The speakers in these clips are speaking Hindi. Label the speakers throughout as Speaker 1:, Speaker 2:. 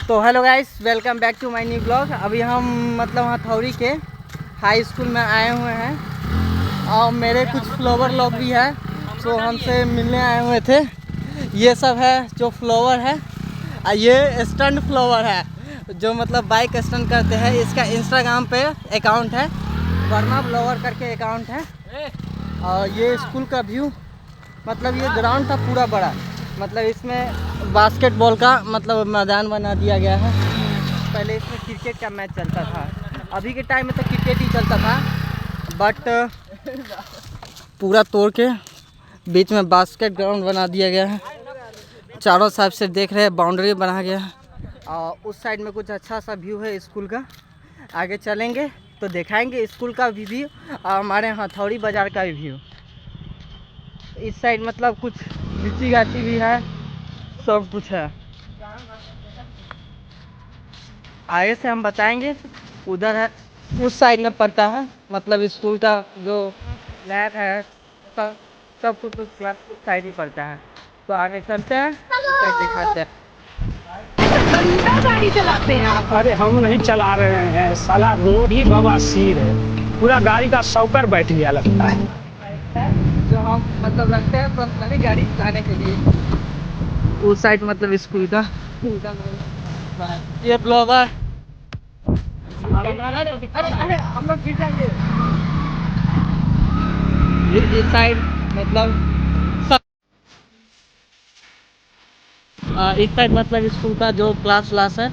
Speaker 1: तो hello guys, welcome back to my new blog. अभी हम मतलब हथौड़ी के हाई स्कूल में आए हुए हैं और मेरे कुछ फ्लोवर लोग भी हैं जो हमसे मिलने आए हुए थे। ये सब है जो फ्लोवर है, ये स्टंट फ्लोवर है जो मतलब बाइक स्टंट करते हैं। इसका इंस्टाग्राम पे अकाउंट है, वर्मा ब्लॉगर करके अकाउंट है। और ये स्कूल का व्यू, मतलब ये ग्राउंड था पूरा बड़ा, मतलब इसमें बास्केटबॉल का मतलब मैदान बना दिया गया है। पहले इसमें क्रिकेट का मैच चलता था, अभी के टाइम में तो क्रिकेट ही चलता था, बट पूरा तोड़ के बीच में बास्केट ग्राउंड बना दिया गया है। चारों साइड से देख रहे हैं बाउंड्री बना गया है और उस साइड में कुछ अच्छा सा व्यू है स्कूल का। आगे चलेंगे तो दिखाएंगे स्कूल का भी व्यू और हमारे हथौड़ी बाज़ार का भी व्यू। इस साइड मतलब कुछ लीची गाची भी है, सब कुछ है। आगे से हम बताएंगे। उधर है, उस साइड में पड़ता है, मतलब स्कूल का जो लैब है सब कुछ उस साइड ही पड़ता है। तो आगे चलते हैं, दिखाते हैं।
Speaker 2: गाड़ी चलाते हैं आप? अरे हम नहीं चला रहे हैं, साला रोड ही बवासीर है, पूरा गाड़ी का शौकर बैठ गया लगता है।
Speaker 1: जो हम मतलब रखते हैं पर्सनली गाड़ी चलाने के लिए। उस साइड मतलब स्कूल का ये ब्लॉगर। अरे हम लोग गिर जाएंगे। इस साइड मतलब इस साइड मतलब स्कूल का जो क्लास है,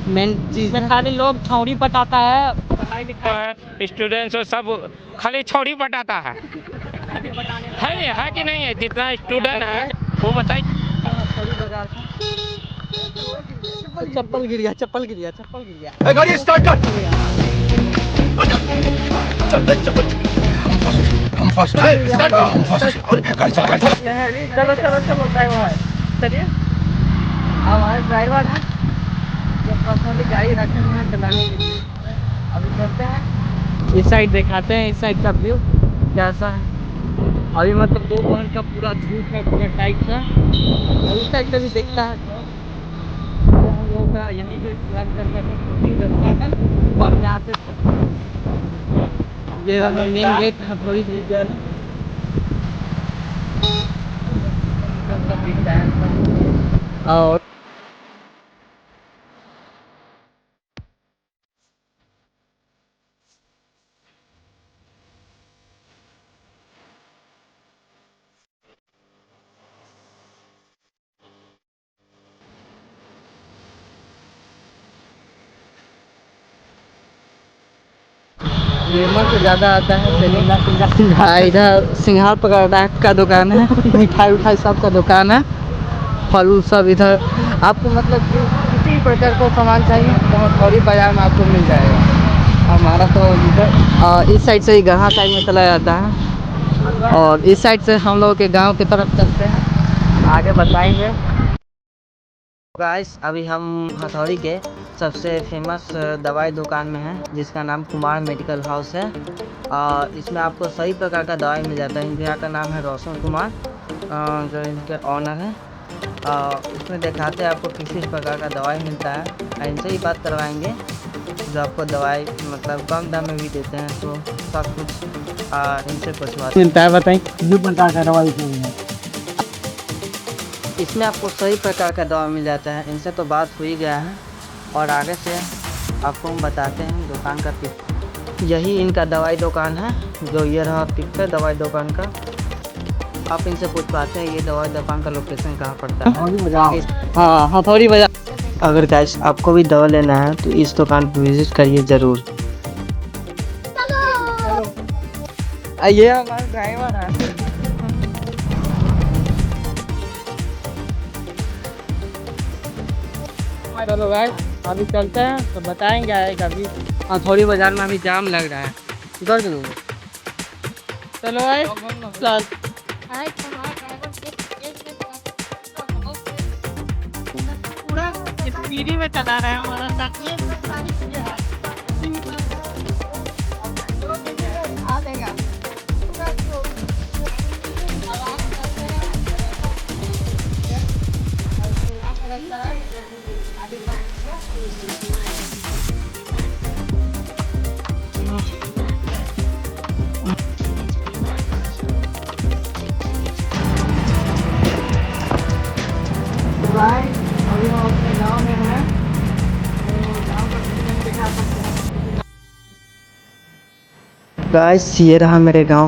Speaker 1: मेन चीज़ में खाली लोग छौड़ी पटाता है, पढ़ाई लिखाई
Speaker 2: स्टूडेंट्स सब खाली छौड़ी पटाता है कि नहीं है? जितना स्टूडेंट है वो बताइए।
Speaker 1: चप्पल गिर गया, चप्पल गिर गया, चप्पल गिर गया।
Speaker 3: गाड़ी स्टार्ट कर। हम फर्स्ट है, स्टार्ट कर। हम फर्स्ट और गाड़ी चला, गाड़ी चला।
Speaker 1: चलो ड्राइवर, चलिए। हमारे ड्राइवर है जो पर्सनली गाड़ी रखे हुए हैं चलाने के लिए। अभी चलते हैं, इस साइड दिखाते हैं इस साइड का व्यू कैसा है। अभी मतलब दोपहर का पूरा धूप है, पूरा टाइट सा। और उस साइड से भी देखता है हम लोग का यहीं पे प्लान करते हैं शूटिंग करते हैं। और यहाँ से ये मेन गेट है, थोड़ी सी और फेमस ज़्यादा आता है। इधर सिंघार पकड़ा का दुकान है, मिठाई उठाई सब का दुकान है, फल सब इधर आपको मतलब किसी प्रकार को सामान चाहिए तो हथौड़ी बाजार में आपको मिल जाएगा। हमारा तो इधर इस साइड से ही गढ़ा साइड में चला जाता है और इस साइड से हम लोग के गांव की तरफ चलते हैं, आगे बताएंगे। गाइस अभी हम हथौड़ी के सबसे फेमस दवाई दुकान में है जिसका नाम कुमार मेडिकल हाउस है। इसमें आपको सही प्रकार का दवाई मिल जाता है। इनके यहाँ का नाम है रोशन कुमार, जो इनके ऑनर है। इसमें दिखाते हैं आपको किस किस प्रकार का दवाई मिलता है। इनसे ही बात करवाएंगे जो आपको दवाई मतलब कम दाम में भी देते हैं। तो सब कुछ इनसे कुछ बात
Speaker 2: मिलता है, बताइए किस प्रकार का दवाई है?
Speaker 1: इसमें आपको सही प्रकार का दवा मिल जाता है। इनसे तो बात हो ही गया है और आगे से आपको हम बताते हैं दुकान का पिक। यही इनका दवाई दुकान है, जो ये रहा पिक है दवाई दुकान का। आप इनसे पूछ पाते हैं ये दवाई दुकान का लोकेशन कहाँ पड़ता है। हाँ, हथौड़ी बाजार। अगर गाइस आपको भी दवा लेना है तो इस दुकान पर विजिट करिए ज़रूर। ये हमारा ड्राइवर है। चलो गाइस अभी चलते हैं तो बताएंगे आएगा अभी। हथौड़ी बाजार में अभी जाम लग रहा है, इधर चलो। चलो गाइस पूरा स्पीडी में चला रहा है हमारा गाइस ये रहा मेरे गांव